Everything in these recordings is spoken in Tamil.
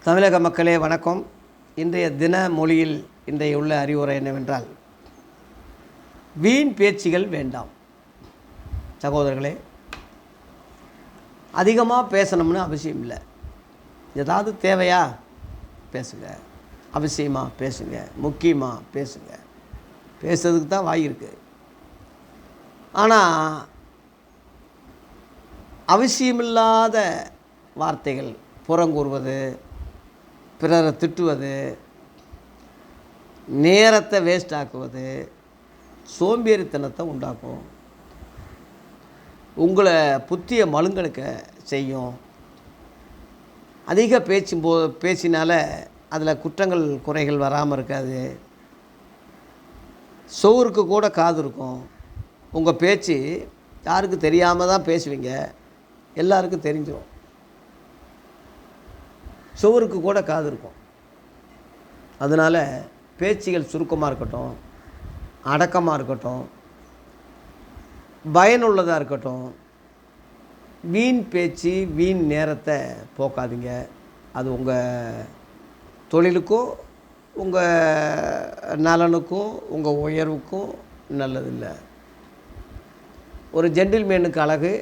தமிழக மக்களே வணக்கம். இன்றைய தின மொழியில் இன்றைய உள்ள அறிவுரை என்னவென்றால், வீண் பேச்சுகள் வேண்டாம். சகோதரர்களே, அதிகமாக பேசணும்னு அவசியம் இல்லை. ஏதாவது தேவையா பேசுங்க, அவசியமாக பேசுங்க, முக்கியமாக பேசுங்க. பேசுறதுக்கு தான் வாய் இருக்குது. ஆனால் அவசியமில்லாத வார்த்தைகள், புறங்கூறுவது, பிறரை திட்டுவது, நேரத்தை வேஸ்ட் ஆக்குவது சோம்பேறித்தனத்தை உண்டாக்கும். உங்களை புத்திய மழுங்கலுக்க செய்யும். அதிக பேச்சினால அதில் குற்றங்கள் குறைகள் வராமல் இருக்காது. சோறுக்கு கூட காது இருக்கும். உங்கள் பேச்சு யாருக்கு தெரியாமல் தான் பேசுவீங்க, எல்லாருக்கும் தெரிஞ்சிடும். சோறுக்கு கூட காது இருக்கும். அதனால் பேச்சுகள் சுருக்கமாக இருக்கட்டும், அடக்கமாக இருக்கட்டும், பயனுள்ளதாக இருக்கட்டும். வீண் பேச்சு, வீண் நேரத்தை போக்காதீங்க. அது உங்கள் தொழிலுக்கும், உங்கள் நலனுக்கும், உங்கள் உயர்வுக்கும் நல்லதில்லை. ஒரு ஜென்டில்மேனுக்கு அழகு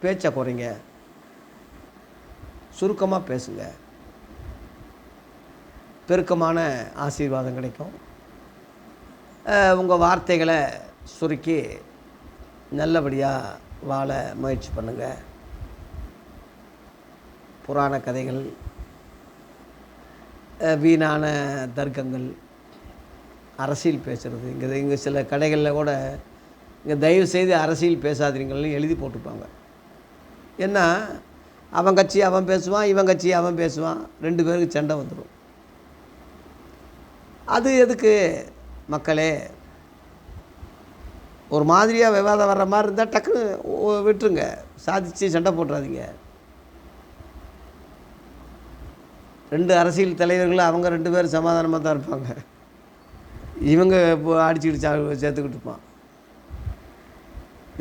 பேச்சை குறைங்க, சுருக்கமாக பேசுங்க. பெருக்கமான ஆசீர்வாதம் கிடைக்கும். உங்கள் வார்த்தைகளை சுருக்கி நல்லபடியாக வாழ முயற்சி பண்ணுங்கள். புராண கதைகள், வீணான தர்க்கங்கள், அரசியல் பேசுகிறது, இங்கே சில கடைகளில் கூட இங்கே தயவுசெய்து அரசியல் பேசாதீங்கள்னு எழுதி போட்டுப்பாங்க. ஏன்னா அவன் கட்சி அவன் பேசுவான், இவன் கட்சி அவன் பேசுவான், ரெண்டு பேருக்கு சண்டை வந்துடும். அது எதுக்கு மக்களே? ஒரு மாதிரியாக விவாதம் வர்ற மாதிரி இருந்தால் டக்குன்னு விட்டுருங்க, சாதிச்சு சண்டை போட்டுறாதீங்க. ரெண்டு அரசியல் தலைவர்கள் அவங்க ரெண்டு பேரும் சமாதானமாக தான் இருப்பாங்க. இவங்க அடிச்சுக்கிட்டு சேர்த்துக்கிட்டு இருப்பான்.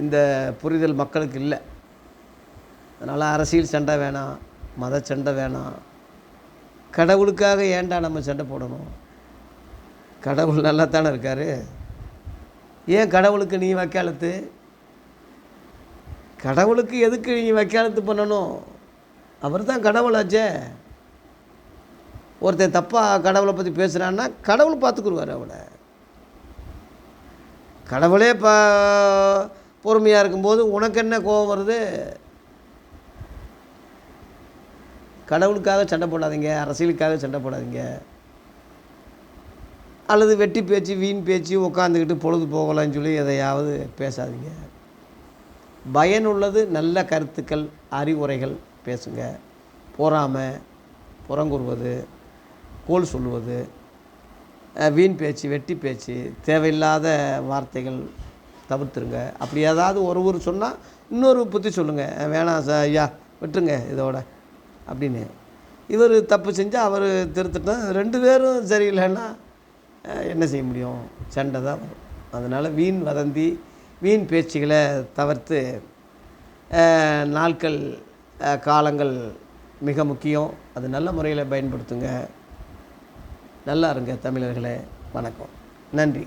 இந்த புரிதல் மக்களுக்கு இல்லை. அதனால் அரசியல் சண்டை வேணாம், மத சண்டை வேணாம். கடவுளுக்காக ஏன்டா நம்ம சண்டை போடணும்? கடவுள் நல்லா தானே இருக்கார். ஏன் கடவுளுக்கு நீ வக்காலத்து? கடவுளுக்கு எதுக்கு நீ வக்காலத்து பண்ணணும்? அவர் தான் கடவுளாச்சே. ஒருத்தன் தப்பாக கடவுளை பற்றி பேசுகிறான்னா கடவுள் பார்த்துக்குருவார் அவனை. கடவுளே பொறுமையாக இருக்கும்போது உனக்கு என்ன கோபம் வருது? கடவுளுக்காக சண்டை போடாதீங்க, அரசியலுக்காக சண்டை போடாதீங்க. அல்லது வெட்டி பேச்சு, வீண் பேச்சு, உட்காந்துக்கிட்டு பொழுது போகலான்னு சொல்லி எதையாவது பேசாதீங்க. பயனுள்ளது நல்ல கருத்துக்கள், அறிவுரைகள் பேசுங்க. பொறாமை, புறங்கூறுவது, கோல் சொல்லுவது, வீண் பேச்சு, வெட்டி பேச்சு, தேவையில்லாத வார்த்தைகள் தவிர்த்துருங்க. அப்படி ஏதாவது ஒரு சொன்னால் இன்னொரு புத்தி சொல்லுங்கள். வேணாம் ஐயா விட்டுருங்க இதோட அப்படின்னு. இவர் தப்பு செஞ்சால் அவர் திருத்திட்டா, ரெண்டு பேரும் சரியில்லைன்னா என்ன செய்ய முடியும்? சண்டை தான் வரும். அதனால் வீண் வதந்தி, வீண் பேச்சுகளை தவிர்த்து நாட்கள், காலங்கள் மிக முக்கியம். அது நல்ல முறையில் பயன்படுத்துங்க. நல்லா இருங்க தமிழர்களே. வணக்கம், நன்றி.